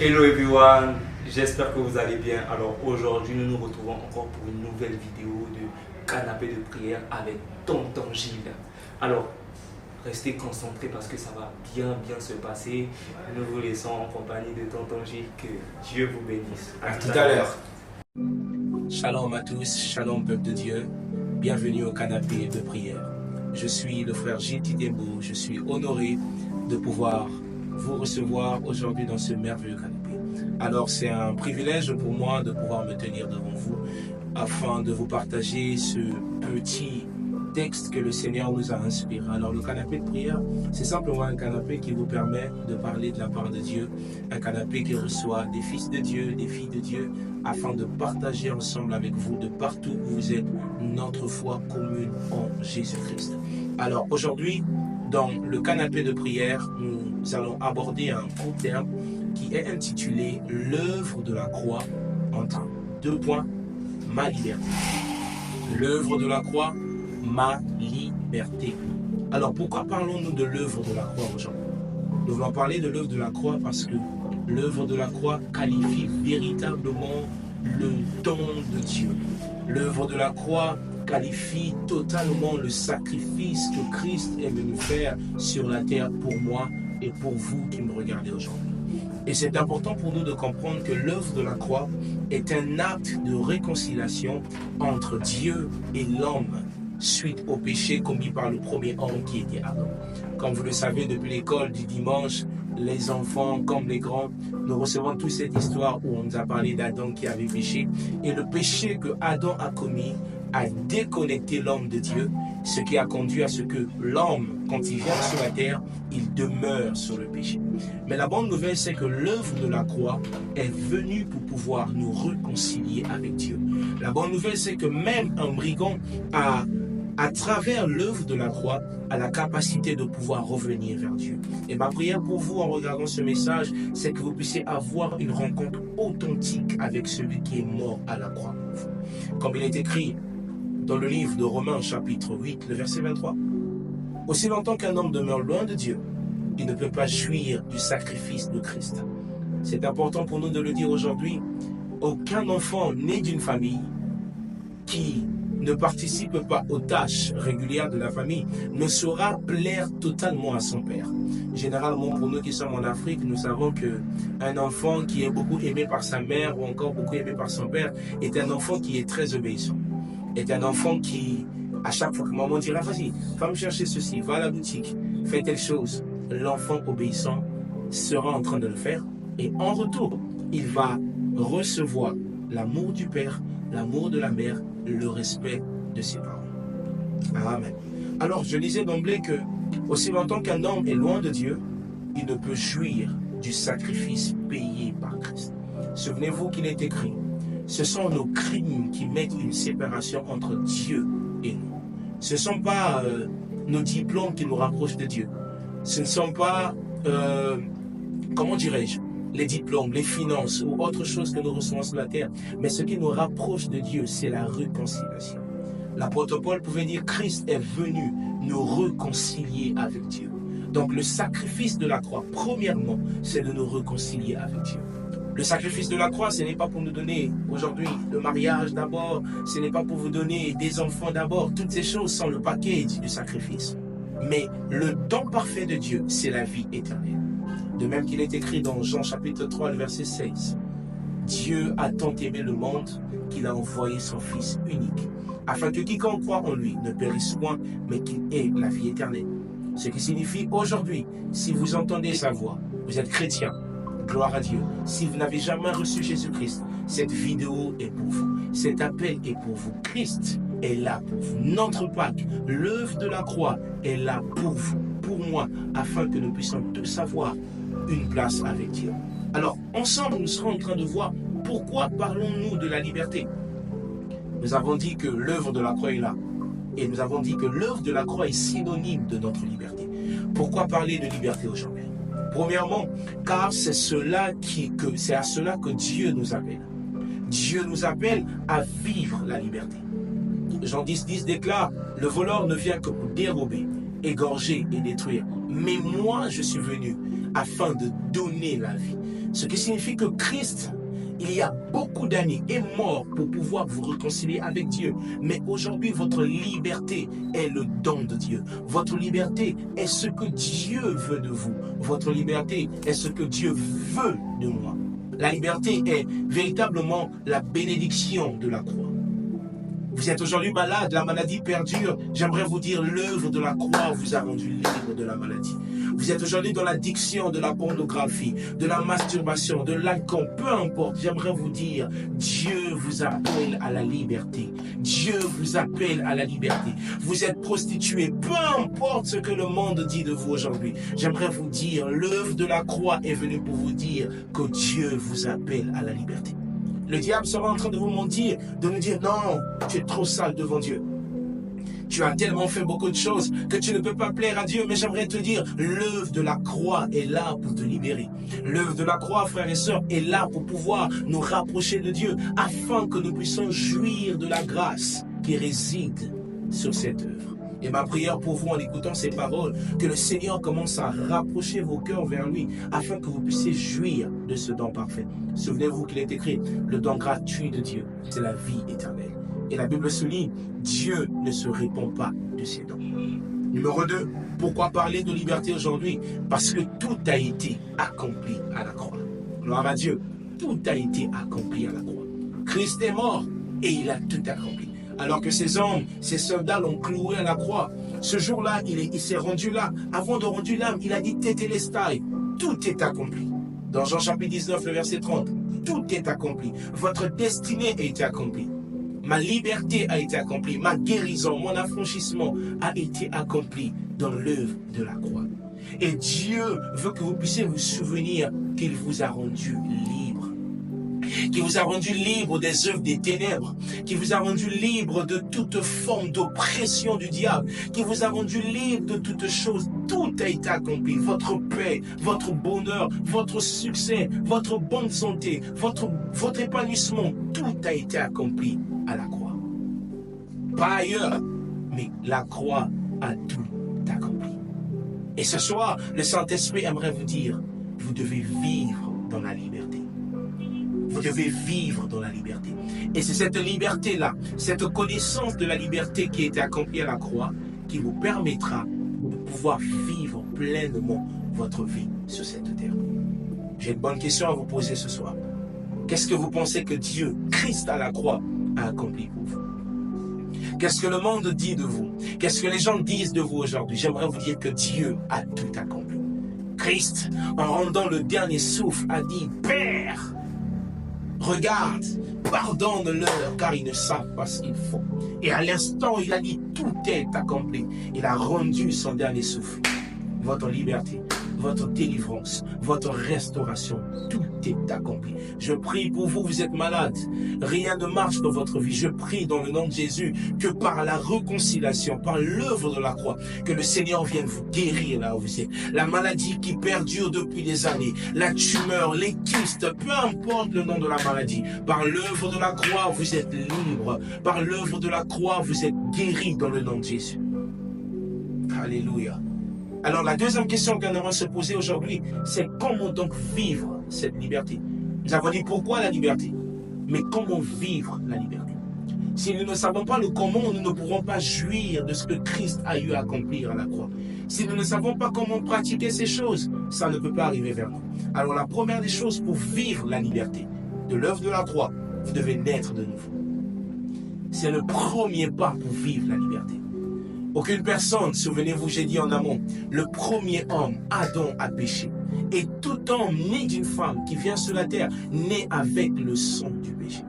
Hello everyone, j'espère que vous allez bien. Alors aujourd'hui nous nous retrouvons encore pour une nouvelle vidéo de canapé de prière avec Tonton Gilles. Alors restez concentrés parce que ça va bien se passer. Nous vous laissons en compagnie de Tonton Gilles. Que Dieu vous bénisse. À tout à l'heure. Shalom à tous, shalom peuple de Dieu. Bienvenue au canapé de prière. Je suis le frère Gilles Tidembo. Je suis honoré de pouvoir vous recevoir aujourd'hui dans ce merveilleux canapé. Alors c'est un privilège pour moi de pouvoir me tenir devant vous afin de vous partager ce petit texte que le Seigneur nous a inspiré. Alors le canapé de prière, c'est simplement un canapé qui vous permet de parler de la part de Dieu, un canapé qui reçoit des fils de Dieu, des filles de Dieu, afin de partager ensemble avec vous de partout où vous êtes notre foi commune en Jésus-Christ. Alors aujourd'hui, dans le canapé de prière, nous allons aborder un court terme qui est intitulé « L'œuvre de la croix en temps ». 2 points, ma liberté. L'œuvre de la croix, ma liberté. Alors pourquoi parlons-nous de l'œuvre de la croix aujourd'hui? Nous voulons parler de l'œuvre de la croix parce que l'œuvre de la croix qualifie véritablement le don de Dieu. L'œuvre de la croix qualifie totalement le sacrifice que Christ est venu faire sur la terre pour moi et pour vous qui me regardez aujourd'hui. Et c'est important pour nous de comprendre que l'œuvre de la croix est un acte de réconciliation entre Dieu et l'homme suite au péché commis par le premier homme qui était Adam. Comme vous le savez, depuis l'école du dimanche, les enfants comme les grands, nous recevons toute cette histoire où on nous a parlé d'Adam qui avait péché. Et le péché que Adam a commis a déconnecté l'homme de Dieu, ce qui a conduit à ce que l'homme, quand il vient sur la terre, il demeure sur le péché. Mais la bonne nouvelle, c'est que l'œuvre de la croix est venue pour pouvoir nous réconcilier avec Dieu. La bonne nouvelle, c'est que même un brigand à travers l'œuvre de la croix, a la capacité de pouvoir revenir vers Dieu. Et ma prière pour vous en regardant ce message, c'est que vous puissiez avoir une rencontre authentique avec celui qui est mort à la croix. Comme il est écrit dans le livre de Romains chapitre 8, le verset 23. Aussi longtemps qu'un homme demeure loin de Dieu, il ne peut pas jouir du sacrifice de Christ. C'est important pour nous de le dire aujourd'hui. Aucun enfant né d'une famille qui ne participe pas aux tâches régulières de la famille ne saura plaire totalement à son père. Généralement, pour nous qui sommes en Afrique, nous savons qu'un enfant qui est beaucoup aimé par sa mère ou encore beaucoup aimé par son père est un enfant qui est très obéissant. Est un enfant qui, à chaque fois que maman dira, vas-y, va me chercher ceci, va à la boutique, fais telle chose, l'enfant obéissant sera en train de le faire et en retour, il va recevoir l'amour du père, l'amour de la mère, le respect de ses parents. Amen. Alors, je disais d'emblée que, aussi longtemps qu'un homme est loin de Dieu, il ne peut jouir du sacrifice payé par Christ. Souvenez-vous qu'il est écrit, ce sont nos crimes qui mettent une séparation entre Dieu et nous. Ce ne sont pas nos diplômes qui nous rapprochent de Dieu. Ce ne sont pas, comment dirais-je, les diplômes, les finances ou autre chose que nous recevons sur la terre. Mais ce qui nous rapproche de Dieu, c'est la réconciliation. L'apôtre Paul pouvait dire, Christ est venu nous réconcilier avec Dieu. Donc le sacrifice de la croix, premièrement, c'est de nous réconcilier avec Dieu. Le sacrifice de la croix, ce n'est pas pour nous donner aujourd'hui le mariage d'abord, ce n'est pas pour vous donner des enfants d'abord. Toutes ces choses sont le package du sacrifice. Mais le don parfait de Dieu, c'est la vie éternelle. De même qu'il est écrit dans Jean chapitre 3, le verset 16. Dieu a tant aimé le monde qu'il a envoyé son Fils unique, afin que quiconque croit en lui ne périsse point, mais qu'il ait la vie éternelle. Ce qui signifie aujourd'hui, si vous entendez sa voix, vous êtes chrétien, gloire à Dieu. Si vous n'avez jamais reçu Jésus-Christ, cette vidéo est pour vous. Cet appel est pour vous. Christ est là pour vous. Notre Pâque, l'œuvre de la croix est là pour vous, pour moi, afin que nous puissions tous avoir une place avec Dieu. Alors, ensemble, nous serons en train de voir pourquoi parlons-nous de la liberté. Nous avons dit que l'œuvre de la croix est là. Et nous avons dit que l'œuvre de la croix est synonyme de notre liberté. Pourquoi parler de liberté aujourd'hui? Premièrement, car c'est à cela que Dieu nous appelle. Dieu nous appelle à vivre la liberté. Jean 10 déclare, le voleur ne vient que pour dérober, égorger et détruire. Mais moi, je suis venu afin de donner la vie. Ce qui signifie que Christ, il y a beaucoup d'années, est mort pour pouvoir vous réconcilier avec Dieu. Mais aujourd'hui, votre liberté est le don de Dieu. Votre liberté est ce que Dieu veut de vous. Votre liberté est ce que Dieu veut de moi. La liberté est véritablement la bénédiction de la croix. Vous êtes aujourd'hui malade, la maladie perdure. J'aimerais vous dire, l'œuvre de la croix vous a rendu libre de la maladie. Vous êtes aujourd'hui dans l'addiction de la pornographie, de la masturbation, de l'alcool, peu importe. J'aimerais vous dire, Dieu vous appelle à la liberté. Dieu vous appelle à la liberté. Vous êtes prostitué, peu importe ce que le monde dit de vous aujourd'hui. J'aimerais vous dire, l'œuvre de la croix est venue pour vous dire que Dieu vous appelle à la liberté. Le diable sera en train de vous mentir, de nous dire, non, tu es trop sale devant Dieu. Tu as tellement fait beaucoup de choses que tu ne peux pas plaire à Dieu. Mais j'aimerais te dire, l'œuvre de la croix est là pour te libérer. L'œuvre de la croix, frères et sœurs, est là pour pouvoir nous rapprocher de Dieu, afin que nous puissions jouir de la grâce qui réside sur cette œuvre. Et ma prière pour vous en écoutant ces paroles, que le Seigneur commence à rapprocher vos cœurs vers lui, afin que vous puissiez jouir de ce don parfait. Souvenez-vous qu'il est écrit, le don gratuit de Dieu, c'est la vie éternelle. Et la Bible souligne, Dieu ne se répand pas de ses dons. Numéro 2, pourquoi parler de liberté aujourd'hui? Parce que tout a été accompli à la croix. Gloire à Dieu, tout a été accompli à la croix. Christ est mort et il a tout accompli. Alors que ces hommes, ces soldats l'ont cloué à la croix. Ce jour-là, il s'est rendu là. Avant de rendre l'âme, il a dit Tétélestai. Tout est accompli. Dans Jean chapitre 19, le verset 30, tout est accompli. Votre destinée a été accomplie. Ma liberté a été accomplie. Ma guérison, mon affranchissement a été accompli dans l'œuvre de la croix. Et Dieu veut que vous puissiez vous souvenir qu'il vous a rendu libre. Qui vous a rendu libre des œuvres des ténèbres, qui vous a rendu libre de toute forme d'oppression du diable, qui vous a rendu libre de toutes choses. Tout a été accompli. Votre paix, votre bonheur, votre succès, votre bonne santé, votre épanouissement, tout a été accompli à la croix. Pas ailleurs, mais la croix a tout accompli. Et ce soir, le Saint-Esprit aimerait vous dire, vous devez vivre dans la liberté. Vous devez vivre dans la liberté. Et c'est cette liberté-là, cette connaissance de la liberté qui a été accomplie à la croix, qui vous permettra de pouvoir vivre pleinement votre vie sur cette terre. J'ai une bonne question à vous poser ce soir. Qu'est-ce que vous pensez que Dieu, Christ à la croix, a accompli pour vous? Qu'est-ce que le monde dit de vous? Qu'est-ce que les gens disent de vous aujourd'hui? J'aimerais vous dire que Dieu a tout accompli. Christ, en rendant le dernier souffle, a dit « Père !» Regarde, pardonne-leur car ils ne savent pas ce qu'ils font. Et à l'instant, il a dit, tout est accompli. Il a rendu son dernier souffle. Votre liberté, votre délivrance, votre restauration, tout est accompli. Je prie pour vous, vous êtes malade. Rien ne marche dans votre vie. Je prie dans le nom de Jésus que par la réconciliation, par l'œuvre de la croix, que le Seigneur vienne vous guérir là où vous êtes. La maladie qui perdure depuis des années, la tumeur, les kystes, peu importe le nom de la maladie, par l'œuvre de la croix, vous êtes libre. Par l'œuvre de la croix, vous êtes guéri dans le nom de Jésus. Alléluia. Alors la deuxième question qu'on aimerait se poser aujourd'hui, c'est comment donc vivre cette liberté? Nous avons dit pourquoi la liberté, mais comment vivre la liberté? Si nous ne savons pas le comment, nous ne pourrons pas jouir de ce que Christ a eu à accomplir à la croix. Si nous ne savons pas comment pratiquer ces choses, ça ne peut pas arriver vers nous. Alors la première des choses pour vivre la liberté de l'œuvre de la croix, vous devez naître de nouveau. C'est le premier pas pour vivre la liberté. Aucune personne, souvenez-vous, j'ai dit en amont, le premier homme, Adam, a péché. Et tout homme né d'une femme qui vient sur la terre, naît avec le sang du péché.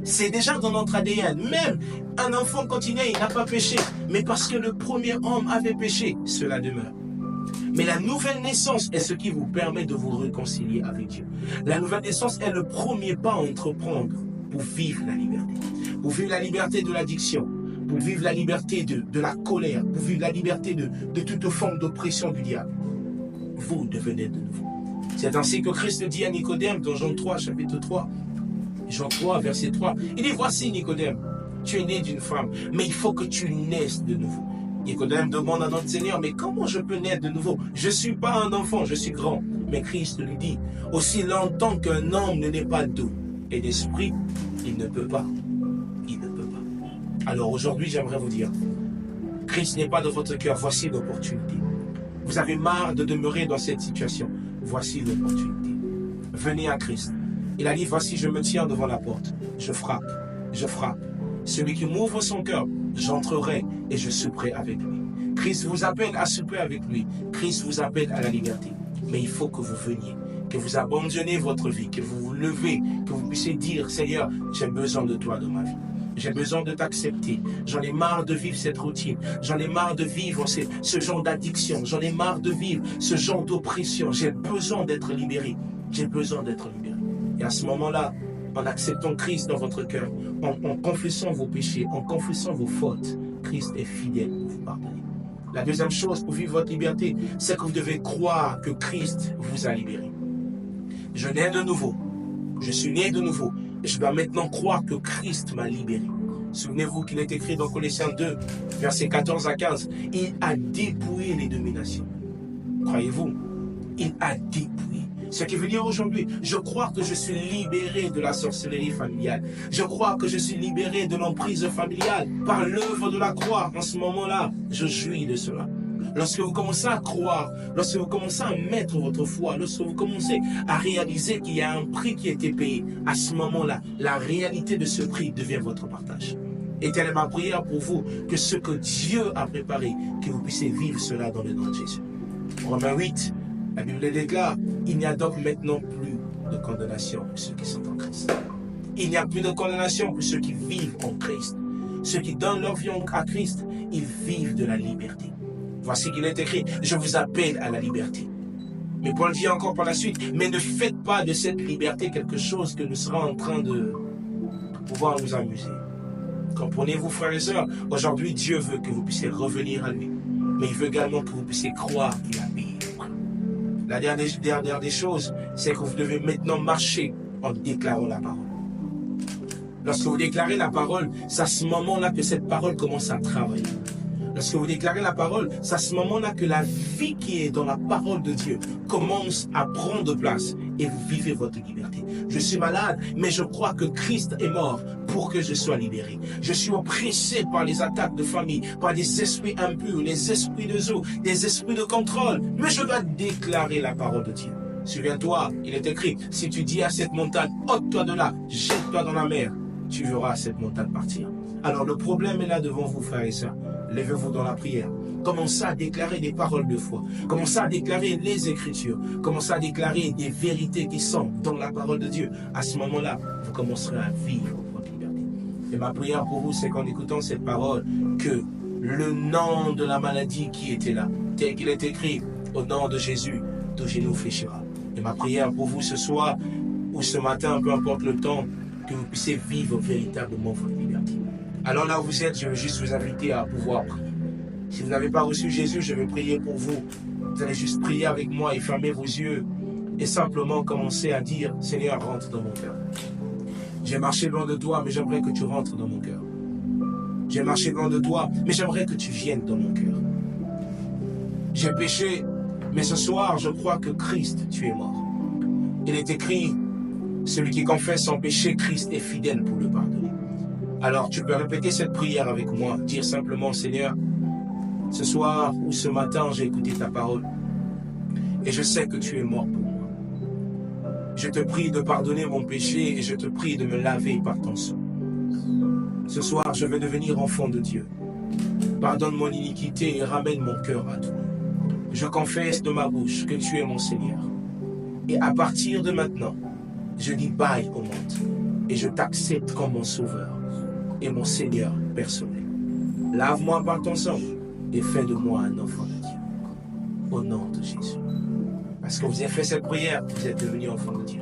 C'est déjà dans notre ADN. Même un enfant quand il naît, il n'a pas péché. Mais parce que le premier homme avait péché, cela demeure. Mais la nouvelle naissance est ce qui vous permet de vous réconcilier avec Dieu. La nouvelle naissance est le premier pas à entreprendre pour vivre la liberté. Pour vivre la liberté de l'addiction. Pour vivre la liberté de la colère, pour vivre la liberté de toute forme d'oppression du diable. Vous devenez de nouveau. C'est ainsi que Christ dit à Nicodème dans Jean 3, chapitre 3, Jean 3, verset 3, il dit, voici Nicodème, tu es né d'une femme, mais il faut que tu naisses de nouveau. Nicodème demande à notre Seigneur, mais comment je peux naître de nouveau? Je ne suis pas un enfant, je suis grand. Mais Christ lui dit, aussi longtemps qu'un homme ne naît pas d'eau et d'esprit, il ne peut pas. Il ne peut pas. Alors aujourd'hui, j'aimerais vous dire, Christ n'est pas dans votre cœur, voici l'opportunité. Vous avez marre de demeurer dans cette situation, voici l'opportunité. Venez à Christ. Il a dit, voici, je me tiens devant la porte. Je frappe, je frappe. Celui qui m'ouvre son cœur, j'entrerai et je souperai avec lui. Christ vous appelle à souper avec lui. Christ vous appelle à la liberté. Mais il faut que vous veniez, que vous abandonnez votre vie, que vous vous levez, que vous puissiez dire, Seigneur, j'ai besoin de toi dans ma vie. J'ai besoin de t'accepter. J'en ai marre de vivre cette routine. J'en ai marre de vivre ce genre d'addiction. J'en ai marre de vivre ce genre d'oppression. J'ai besoin d'être libéré. J'ai besoin d'être libéré. Et à ce moment-là, en acceptant Christ dans votre cœur, en confessant vos péchés, en confessant vos fautes, Christ est fidèle pour vous pardonner. La deuxième chose pour vivre votre liberté, c'est que vous devez croire que Christ vous a libéré. Je nais de nouveau. Je suis né de nouveau. Et je dois maintenant croire que Christ m'a libéré. Souvenez-vous qu'il est écrit dans Colossiens 2, versets 14 à 15. Il a dépouillé les dominations. Croyez-vous? Il a dépouillé. Ce qui veut dire aujourd'hui, je crois que je suis libéré de la sorcellerie familiale. Je crois que je suis libéré de l'emprise familiale par l'œuvre de la croix. En ce moment-là, je jouis de cela. Lorsque vous commencez à croire, lorsque vous commencez à mettre votre foi, lorsque vous commencez à réaliser qu'il y a un prix qui a été payé, à ce moment-là, la réalité de ce prix devient votre partage. Et telle est ma prière pour vous, que ce que Dieu a préparé, que vous puissiez vivre cela dans le nom de Jésus. Romains 8, la Bible déclare, il n'y a donc maintenant plus de condamnation pour ceux qui sont en Christ. Il n'y a plus de condamnation pour ceux qui vivent en Christ. Ceux qui donnent leur vie à Christ, ils vivent de la liberté. Voici qu'il est écrit, je vous appelle à la liberté. Mais Paul dit encore par la suite, mais ne faites pas de cette liberté quelque chose que nous serons en train de pouvoir nous amuser. Comprenez-vous, frères et sœurs, aujourd'hui Dieu veut que vous puissiez revenir à lui. Mais il veut également que vous puissiez croire qu'il a payé. La dernière des choses, c'est que vous devez maintenant marcher en déclarant la parole. Lorsque vous déclarez la parole, c'est à ce moment-là que cette parole commence à travailler. Lorsque vous déclarez la parole, c'est à ce moment-là que la vie qui est dans la parole de Dieu commence à prendre place et vous vivez votre liberté. Je suis malade, mais je crois que Christ est mort pour que je sois libéré. Je suis oppressé par les attaques de famille, par des esprits impurs, les esprits de zoo, des esprits de contrôle, mais je dois déclarer la parole de Dieu. Souviens-toi, il est écrit, si tu dis à cette montagne, ôte-toi de là, jette-toi dans la mer, tu verras cette montagne partir. Alors le problème est là devant vous, frères et sœurs. Levez-vous dans la prière. Commencez à déclarer des paroles de foi. Commencez à déclarer les Écritures. Commencez à déclarer des vérités qui sont dans la parole de Dieu. À ce moment-là, vous commencerez à vivre votre liberté. Et ma prière pour vous, c'est qu'en écoutant cette parole, que le nom de la maladie qui était là, tel qu'il est écrit, au nom de Jésus, tout genou fléchira. Et ma prière pour vous ce soir ou ce matin, peu importe le temps, que vous puissiez vivre véritablement votre liberté. Alors là où vous êtes, je veux juste vous inviter à pouvoir prier. Si vous n'avez pas reçu Jésus, je vais prier pour vous. Vous allez juste prier avec moi et fermer vos yeux et simplement commencer à dire, Seigneur, rentre dans mon cœur. J'ai marché loin de toi, mais j'aimerais que tu rentres dans mon cœur. J'ai marché loin de toi, mais j'aimerais que tu viennes dans mon cœur. J'ai péché, mais ce soir, je crois que Christ, tu es mort. Il est écrit, celui qui confesse son péché, Christ est fidèle pour le pardonner. Alors, tu peux répéter cette prière avec moi. Dire simplement, Seigneur, ce soir ou ce matin, j'ai écouté ta parole. Et je sais que tu es mort pour moi. Je te prie de pardonner mon péché et je te prie de me laver par ton sang. Ce soir, je vais devenir enfant de Dieu. Pardonne mon iniquité et ramène mon cœur à toi. Je confesse de ma bouche que tu es mon Seigneur. Et à partir de maintenant, je dis bye au monde et je t'accepte comme mon sauveur et mon Seigneur personnel. Lave-moi par ton sang et fais de moi un enfant de Dieu. Au nom de Jésus. Parce que vous avez fait cette prière, vous êtes devenu enfant de Dieu.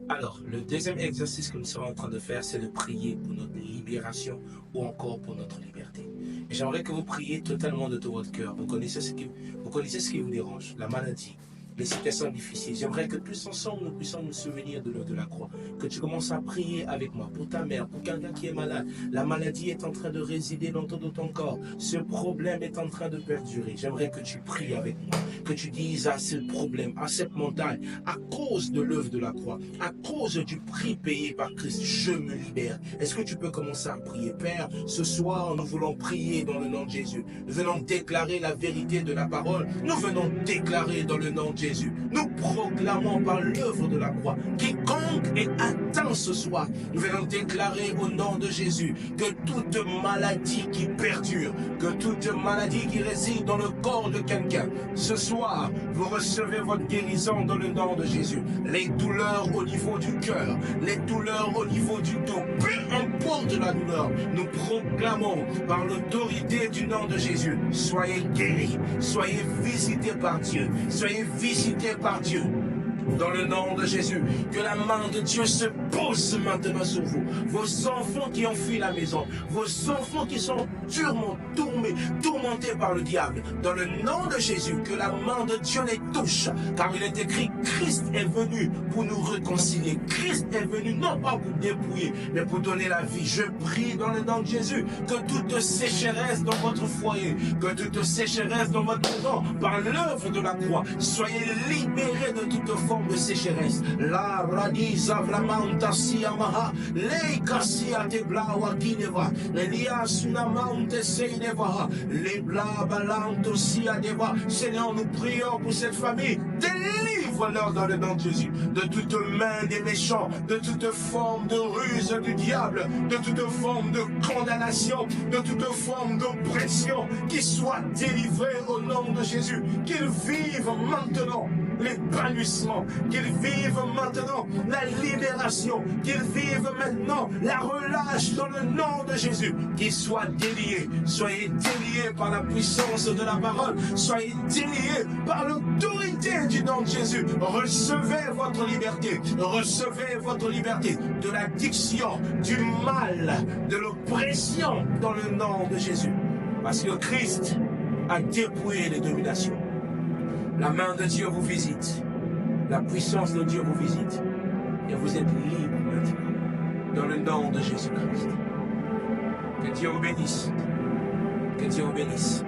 Alors, le deuxième exercice que nous serons en train de faire, c'est de prier pour notre libération ou encore pour notre liberté. Et j'aimerais que vous priez totalement de tout votre cœur. Vous connaissez ce qui vous dérange, la maladie, les situations difficiles. J'aimerais que tous ensemble, nous puissions nous souvenir de l'œuvre de la croix. Que tu commences à prier avec moi pour ta mère, pour quelqu'un qui est malade. La maladie est en train de résider dans ton corps. Ce problème est en train de perdurer. J'aimerais que tu pries avec moi, que tu dises à ce problème, à cette montagne, à cause de l'œuvre de la croix, à cause du prix payé par Christ, je me libère. Est-ce que tu peux commencer à prier? Père, ce soir, nous voulons prier dans le nom de Jésus. Nous venons déclarer la vérité de la parole. Nous venons déclarer dans le nom de Jésus. Nous proclamons par l'œuvre de la croix. Quiconque est atteint ce soir, nous venons déclarer au nom de Jésus que toute maladie qui perdure, que toute maladie qui réside dans le corps de quelqu'un, ce soir, vous recevez votre guérison dans le nom de Jésus. Les douleurs au niveau du cœur, les douleurs au niveau du dos, peu importe la douleur, nous proclamons par l'autorité du nom de Jésus, soyez guéris, soyez visités par Dieu, soyez visités par Dieu. Dans le nom de Jésus, que la main de Dieu se pose maintenant sur vous. Vos enfants qui ont fui la maison, vos enfants qui sont durement tourmentés par le diable. Dans le nom de Jésus, que la main de Dieu les touche. Car il est écrit, Christ est venu pour nous réconcilier. Christ est venu non pas pour dépouiller, mais pour donner la vie. Je prie dans le nom de Jésus, que toute sécheresse dans votre foyer, que toute sécheresse dans votre maison, par l'œuvre de la croix, soyez libérés de toute forme de sécheresse. La radisa vlamanta siamaha, leika sia te blawa kineva, lelia sunamante seineva, le bla balanto sia deva. Seigneur, nous prions pour cette famille. Délivre-leur dans le nom de Jésus de toute main des méchants, de toute forme de ruse du diable, de toute forme de condamnation, de toute forme d'oppression, qu'ils soient délivrés au nom de Jésus, qu'ils vivent maintenant l'épanouissement, qu'ils vivent maintenant la libération, qu'ils vivent maintenant la relâche dans le nom de Jésus, qu'ils soient déliés, soyez déliés par la puissance de la parole, soyez déliés par l'autorité du nom de Jésus. Recevez votre liberté de l'addiction, du mal, de l'oppression dans le nom de Jésus, parce que Christ a dépouillé les dominations. La main de Dieu vous visite. La puissance de Dieu vous visite. Et vous êtes libre maintenant. Dans le nom de Jésus-Christ. Que Dieu vous bénisse. Que Dieu vous bénisse.